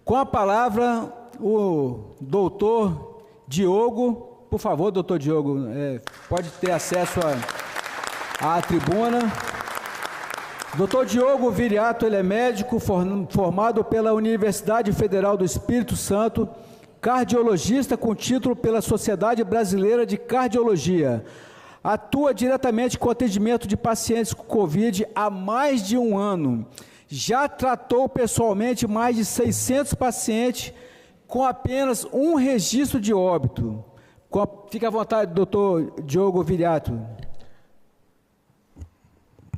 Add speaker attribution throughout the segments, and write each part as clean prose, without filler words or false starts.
Speaker 1: Com a palavra, o doutor Diogo. Por favor, doutor Diogo, pode ter acesso à tribuna. Doutor Diogo Viriato, ele é médico formado pela Universidade Federal do Espírito Santo, cardiologista com título pela Sociedade Brasileira de Cardiologia. Atua diretamente com atendimento de pacientes com Covid há mais de um ano. Já tratou pessoalmente mais de 600 pacientes com apenas um registro de óbito. Fique à vontade, doutor Diogo Viriato.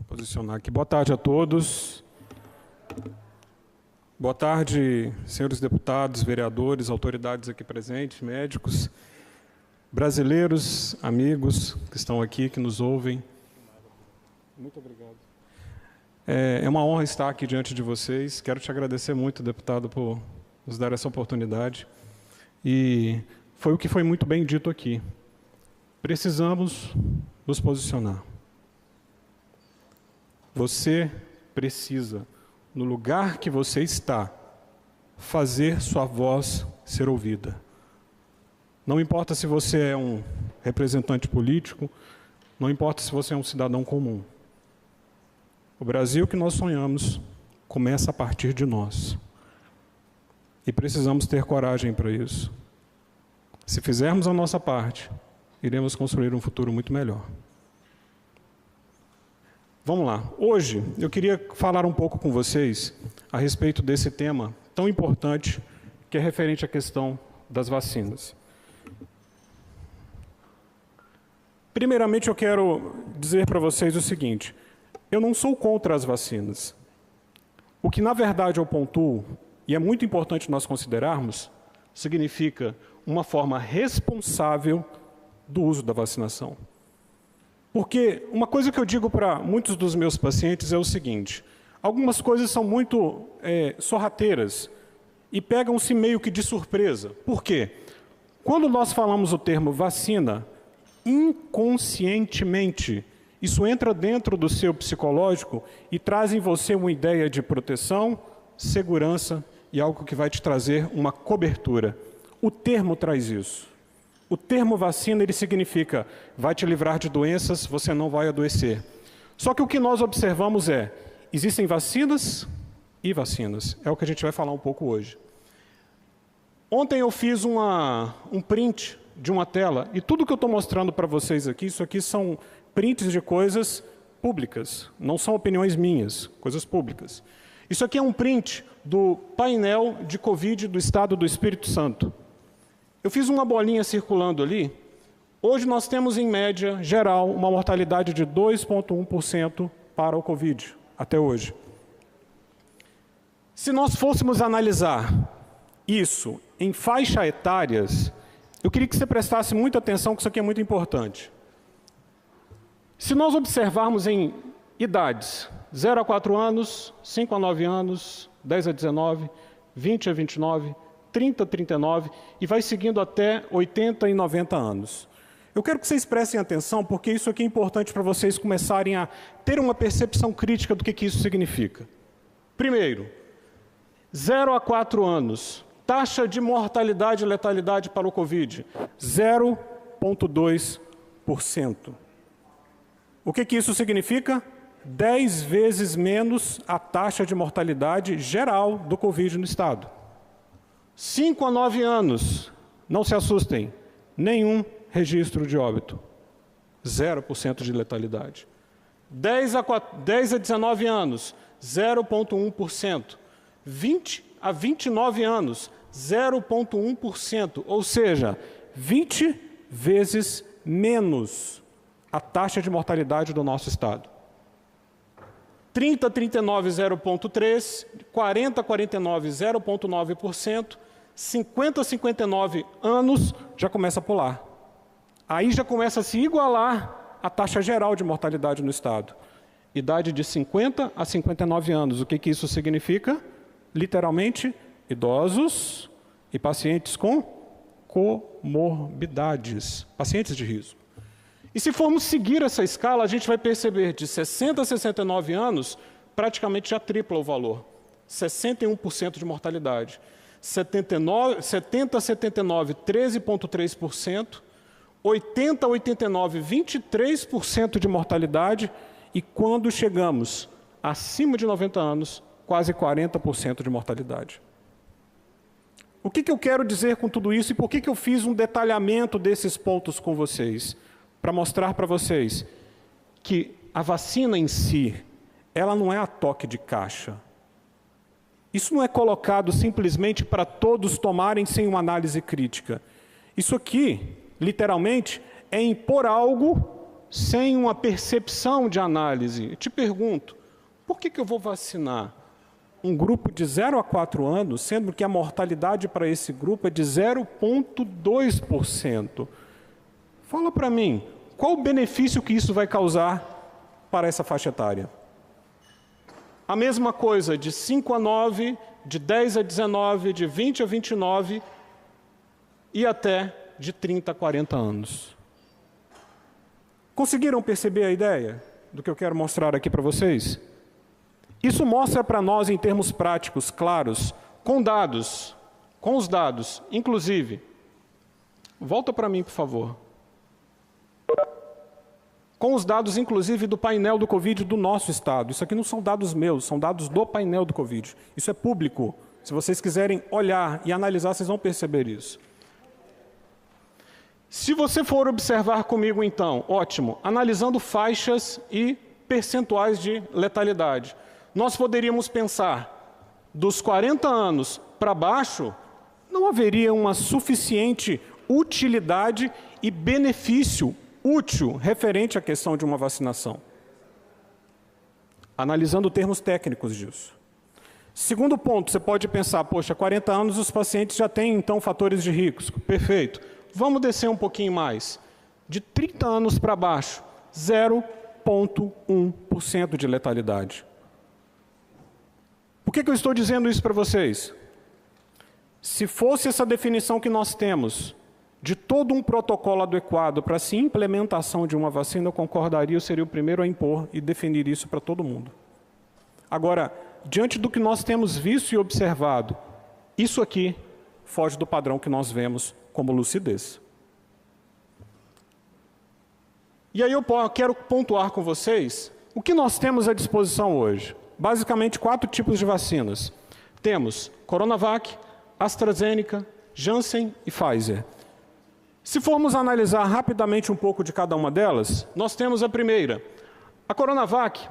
Speaker 2: Posicionar aqui. Boa tarde a todos. Boa tarde, senhores deputados, vereadores, autoridades aqui presentes, médicos, brasileiros, amigos que estão aqui, que nos ouvem. Muito obrigado. É uma honra estar aqui diante de vocês. Quero te agradecer muito, deputado, por nos dar essa oportunidade. E foi o que foi muito bem dito aqui. Precisamos nos posicionar. Você precisa, no lugar que você está, fazer sua voz ser ouvida. Não importa se você é um representante político, não importa se você é um cidadão comum. O Brasil que nós sonhamos começa a partir de nós. E precisamos ter coragem para isso. Se fizermos a nossa parte, iremos construir um futuro muito melhor. Vamos lá. Hoje, eu queria falar um pouco com vocês a respeito desse tema tão importante, que é referente à questão das vacinas. Primeiramente, eu quero dizer para vocês o seguinte: eu não sou contra as vacinas. O que, na verdade, eu pontuo, e é muito importante nós considerarmos, significa uma forma responsável do uso da vacinação. Porque uma coisa que eu digo para muitos dos meus pacientes é o seguinte: algumas coisas são muito sorrateiras e pegam-se meio que de surpresa. Por quê? Quando nós falamos o termo vacina, inconscientemente, isso entra dentro do seu psicológico e traz em você uma ideia de proteção, segurança e algo que vai te trazer uma cobertura. O termo traz isso. O termo vacina, ele significa, vai te livrar de doenças, você não vai adoecer. Só que o que nós observamos existem vacinas e vacinas. É o que a gente vai falar um pouco hoje. Ontem eu fiz um print de uma tela, e tudo que eu estou mostrando para vocês aqui, isso aqui são prints de coisas públicas, não são opiniões minhas, coisas públicas. Isso aqui é um print do painel de Covid do Estado do Espírito Santo. Eu fiz uma bolinha circulando ali. Hoje nós temos, em média geral, uma mortalidade de 2,1% para o Covid, até hoje. Se nós fôssemos analisar isso em faixas etárias, eu queria que você prestasse muita atenção, que isso aqui é muito importante. Se nós observarmos em idades, 0 a 4 anos, 5 a 9 anos, 10 a 19, 20 a 29, 30 a 39, e vai seguindo até 80 e 90 anos. Eu quero que vocês prestem atenção, porque isso aqui é importante para vocês começarem a ter uma percepção crítica do que isso significa. Primeiro, 0 a 4 anos, taxa de mortalidade e letalidade para o Covid, 0,2%. O que isso significa? 10 vezes menos a taxa de mortalidade geral do Covid no Estado. 5 a 9 anos, não se assustem, nenhum registro de óbito, 0% de letalidade. 10 a 19 anos, 0,1%. 20 a 29 anos, 0,1%, ou seja, 20 vezes menos a taxa de mortalidade do nosso Estado. 30 a 39, 0,3%, 40 a 49, 0,9%, 50 a 59 anos, já começa a pular. Aí já começa a se igualar a taxa geral de mortalidade no Estado. Idade de 50 a 59 anos. O que isso significa? Literalmente, idosos e pacientes com comorbidades, pacientes de risco. E se formos seguir essa escala, a gente vai perceber de 60 a 69 anos, praticamente já tripla o valor, 61% de mortalidade. 70 a 79, 13,3%, 80 a 89, 23% de mortalidade, e quando chegamos acima de 90 anos, quase 40% de mortalidade. O que eu quero dizer com tudo isso e por que eu fiz um detalhamento desses pontos com vocês? Para mostrar para vocês que a vacina em si, ela não é a toque de caixa. Isso não é colocado simplesmente para todos tomarem sem uma análise crítica. Isso aqui, literalmente, é impor algo sem uma percepção de análise. Eu te pergunto, por que eu vou vacinar um grupo de 0 a 4 anos, sendo que a mortalidade para esse grupo é de 0,2%? Fala para mim, qual o benefício que isso vai causar para essa faixa etária? A mesma coisa de 5 a 9, de 10 a 19, de 20 a 29 e até de 30 a 40 anos. Conseguiram perceber a ideia do que eu quero mostrar aqui para vocês? Isso mostra para nós, em termos práticos, claros, com dados, com os dados, inclusive. Volta para mim, por favor. Com os dados, inclusive, do painel do Covid do nosso estado. Isso aqui não são dados meus, são dados do painel do Covid. Isso é público. Se vocês quiserem olhar e analisar, vocês vão perceber isso. Se você for observar comigo, então, ótimo, analisando faixas e percentuais de letalidade, nós poderíamos pensar, dos 40 anos para baixo, não haveria uma suficiente utilidade e benefício útil referente à questão de uma vacinação. Analisando termos técnicos disso. Segundo ponto, você pode pensar, poxa, 40 anos os pacientes já têm, então, fatores de risco. Perfeito. Vamos descer um pouquinho mais. De 30 anos para baixo, 0,1% de letalidade. Por que eu estou dizendo isso para vocês? Se fosse essa definição que nós temos, de todo um protocolo adequado para a implementação de uma vacina, eu concordaria, eu seria o primeiro a impor e definir isso para todo mundo. Agora, diante do que nós temos visto e observado, isso aqui foge do padrão que nós vemos como lucidez. E aí eu quero pontuar com vocês o que nós temos à disposição hoje. Basicamente, 4 tipos de vacinas. Temos Coronavac, AstraZeneca, Janssen e Pfizer. Se formos analisar rapidamente um pouco de cada uma delas, nós temos a primeira. A Coronavac,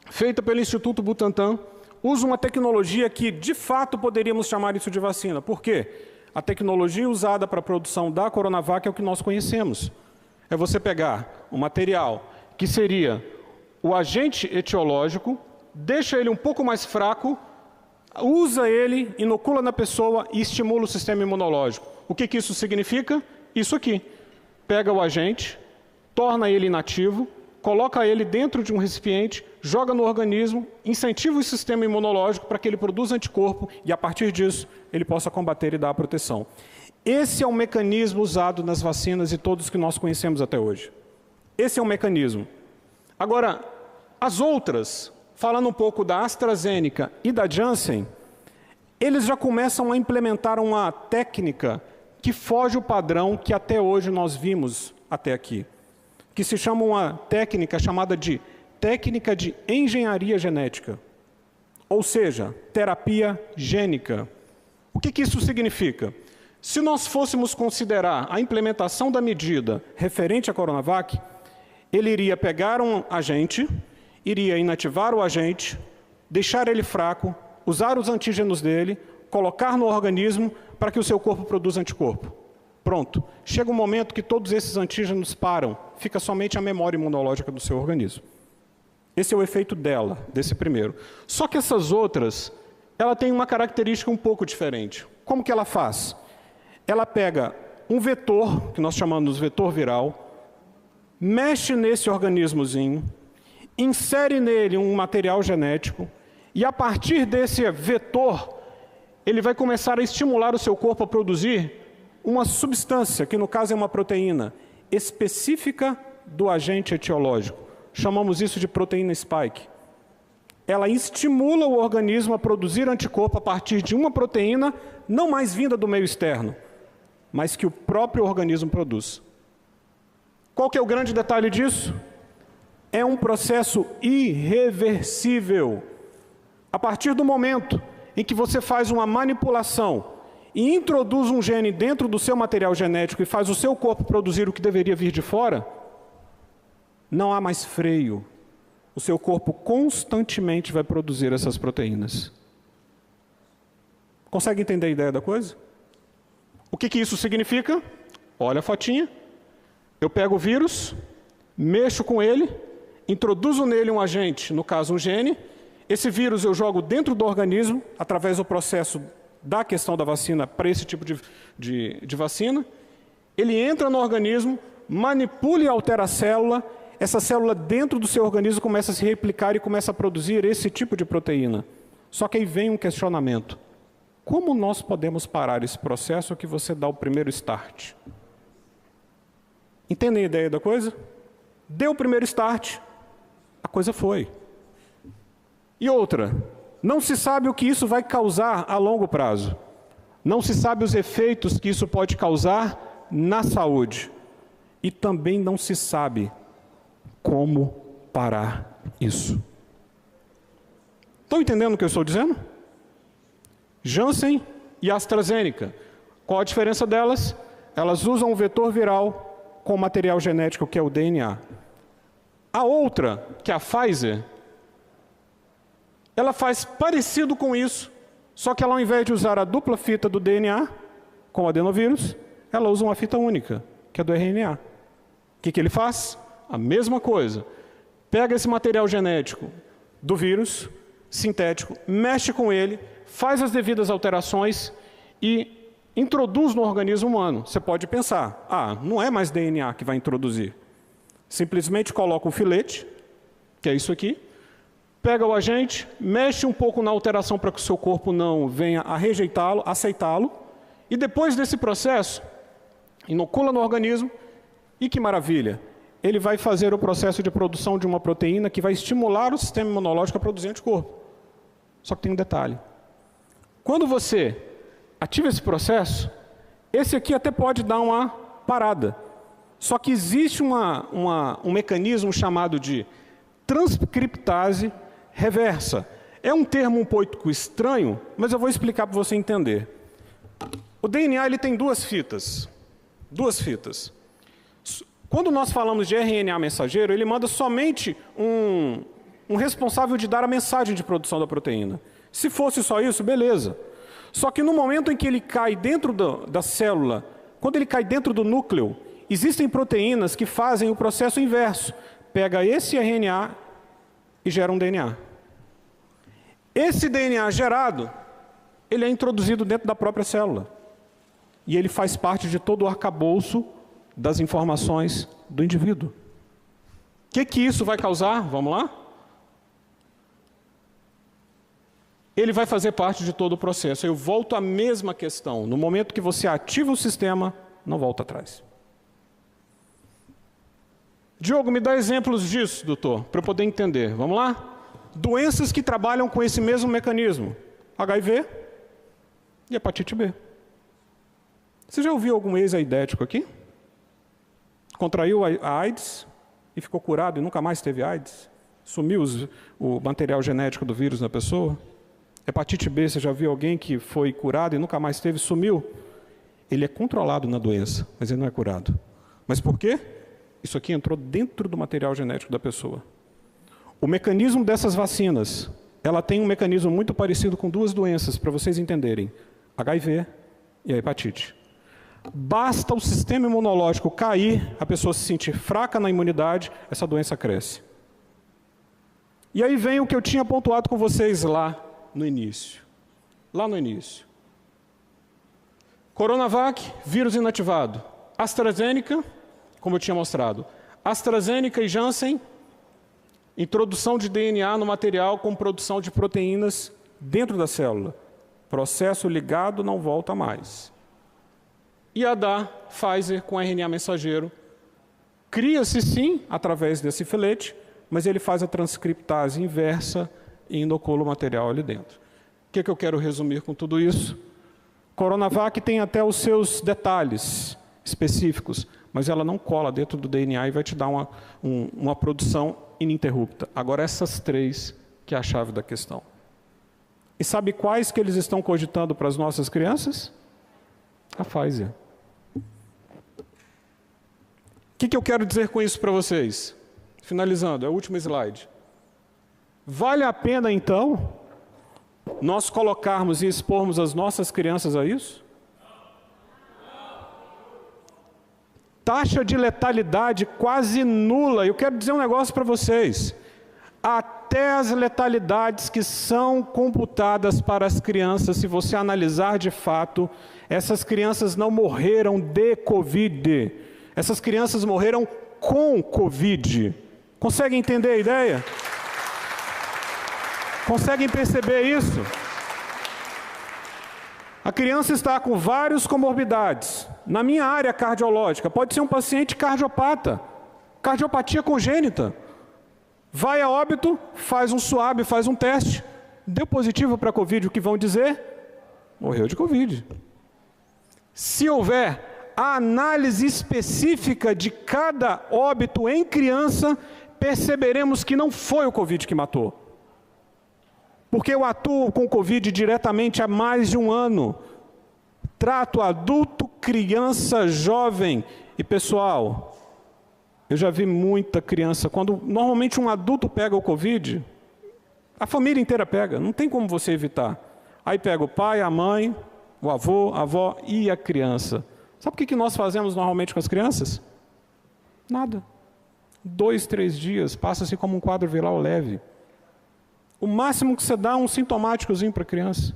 Speaker 2: feita pelo Instituto Butantan, usa uma tecnologia que, de fato, poderíamos chamar isso de vacina. Por quê? A tecnologia usada para a produção da Coronavac é o que nós conhecemos. É você pegar um material que seria o agente etiológico, deixa ele um pouco mais fraco, usa ele, inocula na pessoa e estimula o sistema imunológico. O que isso significa? Isso aqui. Pega o agente, torna ele inativo, coloca ele dentro de um recipiente, joga no organismo, incentiva o sistema imunológico para que ele produza anticorpo e, a partir disso, ele possa combater e dar a proteção. Esse é o mecanismo usado nas vacinas e todos que nós conhecemos até hoje. Esse é o mecanismo. Agora, as outras, falando um pouco da AstraZeneca e da Janssen, eles já começam a implementar uma técnica que foge o padrão que até hoje nós vimos até aqui, que se chama uma técnica chamada de técnica de engenharia genética, ou seja, terapia gênica. O que isso significa? Se nós fôssemos considerar a implementação da medida referente à Coronavac, ele iria pegar um agente, iria inativar o agente, deixar ele fraco, usar os antígenos dele, colocar no organismo para que o seu corpo produza anticorpo. Pronto. Chega um momento que todos esses antígenos param, fica somente a memória imunológica do seu organismo. Esse é o efeito dela, desse primeiro. Só que essas outras, ela tem uma característica um pouco diferente. Como que ela faz? Ela pega um vetor, que nós chamamos de vetor viral, mexe nesse organismozinho, insere nele um material genético, e a partir desse vetor, ele vai começar a estimular o seu corpo a produzir uma substância, que no caso é uma proteína, específica do agente etiológico. Chamamos isso de proteína spike. ela estimula o organismo a produzir anticorpo a partir de uma proteína, não mais vinda do meio externo, mas que o próprio organismo produz. Qual que é o grande detalhe disso? É um processo irreversível. A partir do momento em que você faz uma manipulação e introduz um gene dentro do seu material genético e faz o seu corpo produzir o que deveria vir de fora, não há mais freio. O seu corpo constantemente vai produzir essas proteínas. Consegue entender a ideia da coisa? O que isso significa? Olha a fotinha. Eu pego o vírus, mexo com ele, introduzo nele um agente, no caso um gene. Esse vírus eu jogo dentro do organismo, através do processo da questão da vacina para esse tipo de vacina. Ele entra no organismo, manipula e altera a célula. Essa célula dentro do seu organismo começa a se replicar e começa a produzir esse tipo de proteína. Só que aí vem um questionamento. Como nós podemos parar esse processo que você dá o primeiro start? Entendem a ideia da coisa? Deu o primeiro start, a coisa foi. E outra, não se sabe o que isso vai causar a longo prazo. Não se sabe os efeitos que isso pode causar na saúde. E também não se sabe como parar isso. Estão entendendo o que eu estou dizendo? Janssen e AstraZeneca. Qual a diferença delas? Elas usam um vetor viral com material genético que é o DNA. A outra, que é a Pfizer, ela faz parecido com isso, só que ela, ao invés de usar a dupla fita do DNA, com o adenovírus, ela usa uma fita única, que é do RNA. O que ele faz? A mesma coisa. Pega esse material genético do vírus, sintético, mexe com ele, faz as devidas alterações e introduz no organismo humano. Você pode pensar, não é mais DNA que vai introduzir. Simplesmente coloca um filete, que é isso aqui, pega o agente, mexe um pouco na alteração para que o seu corpo não venha a rejeitá-lo, aceitá-lo, e depois desse processo, inocula no organismo, e que maravilha, ele vai fazer o processo de produção de uma proteína que vai estimular o sistema imunológico a produzir anticorpo. Só que tem um detalhe. Quando você ativa esse processo, esse aqui até pode dar uma parada. Só que existe um mecanismo chamado de transcriptase reversa. É um termo um pouco estranho, mas eu vou explicar para você entender. O DNA ele tem duas fitas. Quando nós falamos de RNA mensageiro, ele manda somente um responsável de dar a mensagem de produção da proteína. Se fosse só isso, beleza. Só que no momento em que ele cai dentro da célula, quando ele cai dentro do núcleo, existem proteínas que fazem o processo inverso. Pega esse RNA e gera um DNA. Esse DNA gerado, ele é introduzido dentro da própria célula. E ele faz parte de todo o arcabouço das informações do indivíduo. O que isso vai causar? Vamos lá? Ele vai fazer parte de todo o processo. Eu volto à mesma questão. No momento que você ativa o sistema, não volta atrás. Diogo, me dá exemplos disso, doutor, para eu poder entender. Vamos lá? Doenças que trabalham com esse mesmo mecanismo. HIV e hepatite B. Você já ouviu algum ex-aidético aqui? Contraiu a AIDS e ficou curado e nunca mais teve AIDS? Sumiu o material genético do vírus na pessoa? Hepatite B, você já viu alguém que foi curado e nunca mais teve, sumiu? Ele é controlado na doença, mas ele não é curado. Mas por quê? Isso aqui entrou dentro do material genético da pessoa. O mecanismo dessas vacinas, ela tem um mecanismo muito parecido com duas doenças, para vocês entenderem. HIV e a hepatite. Basta o sistema imunológico cair, a pessoa se sentir fraca na imunidade, essa doença cresce. E aí vem o que eu tinha pontuado com vocês lá no início. Coronavac, vírus inativado. AstraZeneca, como eu tinha mostrado. AstraZeneca e Janssen, introdução de DNA no material com produção de proteínas dentro da célula. Processo ligado, não volta mais. E a da Pfizer com RNA mensageiro. Cria-se sim, através desse filete, mas ele faz a transcriptase inversa e inocula o material ali dentro. O que eu quero resumir com tudo isso? Coronavac tem até os seus detalhes específicos, mas ela não cola dentro do DNA e vai te dar uma produção ininterrupta. Agora, essas 3 que é a chave da questão. E sabe quais que eles estão cogitando para as nossas crianças? A Pfizer. O que eu quero dizer com isso para vocês? Finalizando, é o último slide. Vale a pena, então, nós colocarmos e expormos as nossas crianças a isso? Taxa de letalidade quase nula. Eu quero dizer um negócio para vocês. Até as letalidades que são computadas para as crianças, se você analisar de fato, essas crianças não morreram de Covid. Essas crianças morreram com Covid. Conseguem entender a ideia? Conseguem perceber isso? A criança está com várias comorbidades. Na minha área cardiológica, pode ser um paciente cardiopata, cardiopatia congênita. Vai a óbito, faz um swab, faz um teste, deu positivo para Covid, o que vão dizer? Morreu de Covid. Se houver a análise específica de cada óbito em criança, perceberemos que não foi o Covid que matou. Porque eu atuo com Covid diretamente há mais de um ano. Trato adulto, criança, jovem e pessoal. Eu já vi muita criança, quando normalmente um adulto pega o Covid, a família inteira pega, não tem como você evitar. Aí pega o pai, a mãe, o avô, a avó e a criança. Sabe o que nós fazemos normalmente com as crianças? Nada. 2, 3 dias, passa-se como um quadro viral leve. O máximo que você dá é um sintomáticozinho para a criança.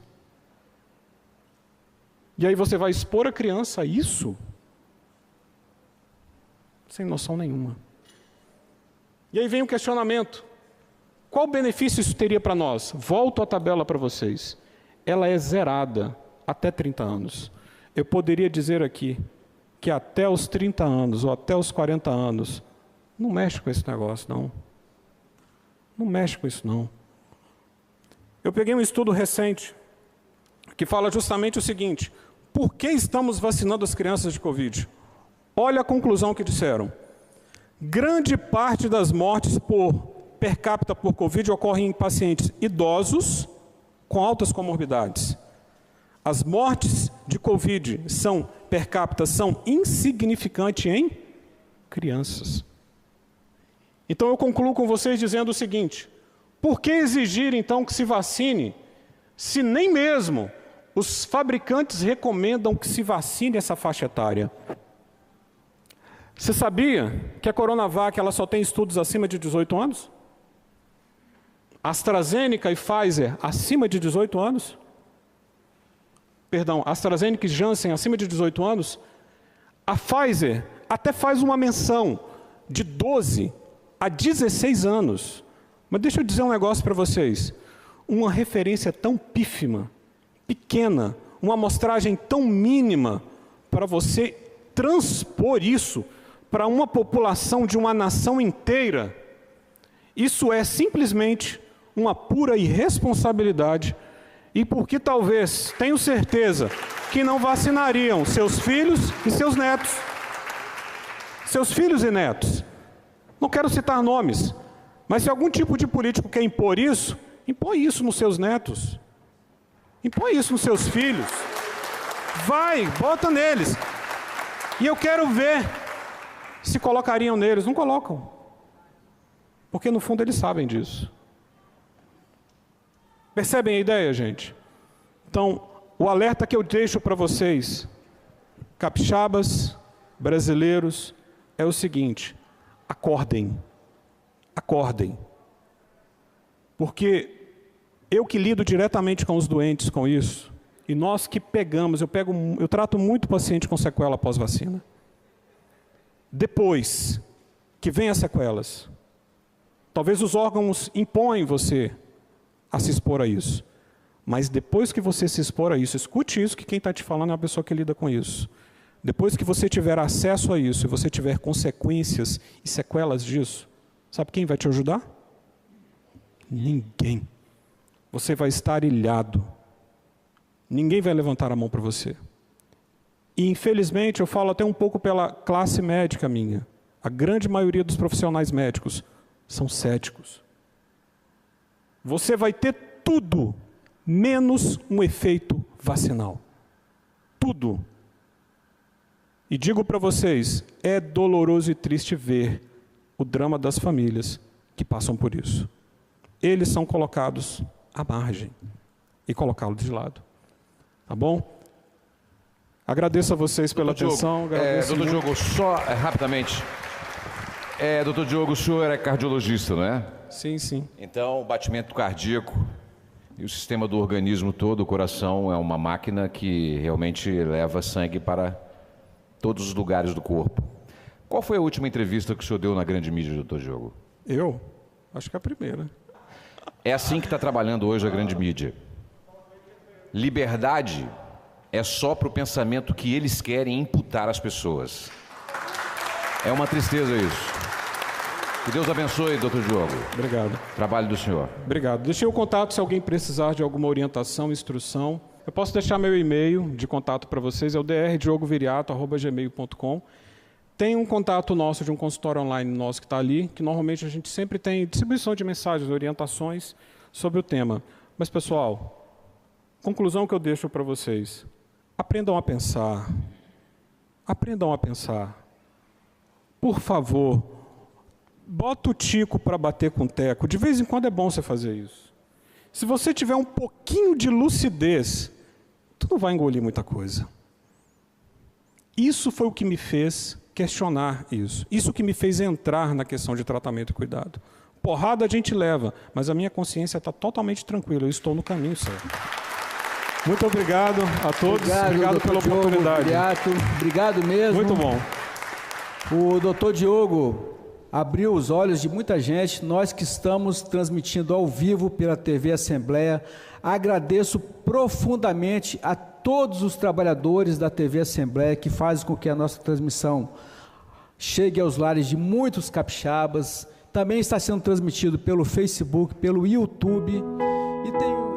Speaker 2: E aí você vai expor a criança a isso? Sem noção nenhuma. E aí vem o questionamento. Qual benefício isso teria para nós? Volto à tabela para vocês. Ela é zerada até 30 anos. Eu poderia dizer aqui que até os 30 anos ou até os 40 anos, não mexe com esse negócio, não. Não mexe com isso, não. Eu peguei um estudo recente que fala justamente o seguinte: por que estamos vacinando as crianças de Covid? Olha a conclusão que disseram. Grande parte das mortes per capita por Covid ocorrem em pacientes idosos com altas comorbidades. As mortes de Covid per capita são insignificantes em crianças. Então eu concluo com vocês dizendo o seguinte: por que exigir então que se vacine, se nem mesmo os fabricantes recomendam que se vacine essa faixa etária? Você sabia que a Coronavac ela só tem estudos acima de 18 anos? AstraZeneca e Pfizer acima de 18 anos? Perdão, AstraZeneca e Janssen acima de 18 anos? A Pfizer até faz uma menção de 12 a 16 anos. Mas deixa eu dizer um negócio para vocês. Uma referência tão pífima, pequena, uma amostragem tão mínima, para você transpor isso para uma população de uma nação inteira, isso é simplesmente uma pura irresponsabilidade, e porque talvez, tenho certeza, que não vacinariam seus filhos e seus netos. Seus filhos e netos. Não quero citar nomes, mas se algum tipo de político quer impor isso, impõe isso nos seus netos. Impõe isso nos seus filhos. Vai, bota neles. E eu quero ver se colocariam neles. Não colocam. Porque no fundo eles sabem disso. Percebem a ideia, gente? Então, o alerta que eu deixo para vocês, capixabas, brasileiros, é o seguinte: acordem. Acordem. Porque eu que lido diretamente com os doentes com isso, e nós que pegamos, eu trato muito paciente com sequela pós-vacina. Depois que vem as sequelas, talvez os órgãos impõem você a se expor a isso. Mas depois que você se expor a isso, escute isso, que quem está te falando é uma pessoa que lida com isso. Depois que você tiver acesso a isso, e você tiver consequências e sequelas disso, sabe quem vai te ajudar? Ninguém. você vai estar ilhado. Ninguém vai levantar a mão para você. E, infelizmente, eu falo até um pouco pela classe médica minha. A grande maioria dos profissionais médicos são céticos. Você vai ter tudo, menos um efeito vacinal. Tudo. E digo para vocês, é doloroso e triste ver o drama das famílias que passam por isso. Eles são colocados à margem e colocá-los de lado. Tá bom? Agradeço a vocês pela atenção.
Speaker 3: Doutor Diogo, só rapidamente. Doutor Diogo, o senhor é cardiologista, não é?
Speaker 2: Sim, sim.
Speaker 3: Então, o batimento cardíaco e o sistema do organismo todo, o coração, é uma máquina que realmente leva sangue para todos os lugares do corpo. Qual foi a última entrevista que o senhor deu na grande mídia, doutor Diogo?
Speaker 2: Eu? Acho que é a primeira.
Speaker 3: É assim que está trabalhando hoje a grande mídia. Liberdade é só para o pensamento que eles querem imputar às pessoas. É uma tristeza isso. Que Deus abençoe, doutor Diogo.
Speaker 2: Obrigado.
Speaker 3: Trabalho do senhor.
Speaker 2: Obrigado. Deixei o contato se alguém precisar de alguma orientação, instrução. Eu posso deixar meu e-mail de contato para vocês, é o drdiogoviriato@gmail.com. Tem um contato nosso de um consultório online nosso que está ali, que normalmente a gente sempre tem distribuição de mensagens, orientações sobre o tema. Mas, pessoal, conclusão que eu deixo para vocês. Aprendam a pensar. Aprendam a pensar. Por favor, bota o tico para bater com o teco. De vez em quando é bom você fazer isso. Se você tiver um pouquinho de lucidez, tu não vai engolir muita coisa. Isso foi o que me fez questionar isso. Isso que me fez entrar na questão de tratamento e cuidado. Porrada a gente leva, mas a minha consciência está totalmente tranquila. Eu estou no caminho certo. Muito obrigado a todos. Obrigado pela oportunidade.
Speaker 1: Obrigado mesmo.
Speaker 2: Muito bom.
Speaker 1: O doutor Diogo abriu os olhos de muita gente, nós que estamos transmitindo ao vivo pela TV Assembleia. Agradeço profundamente a todos os trabalhadores da TV Assembleia que fazem com que a nossa transmissão chegue aos lares de muitos capixabas. Também está sendo transmitido pelo Facebook, pelo YouTube e tem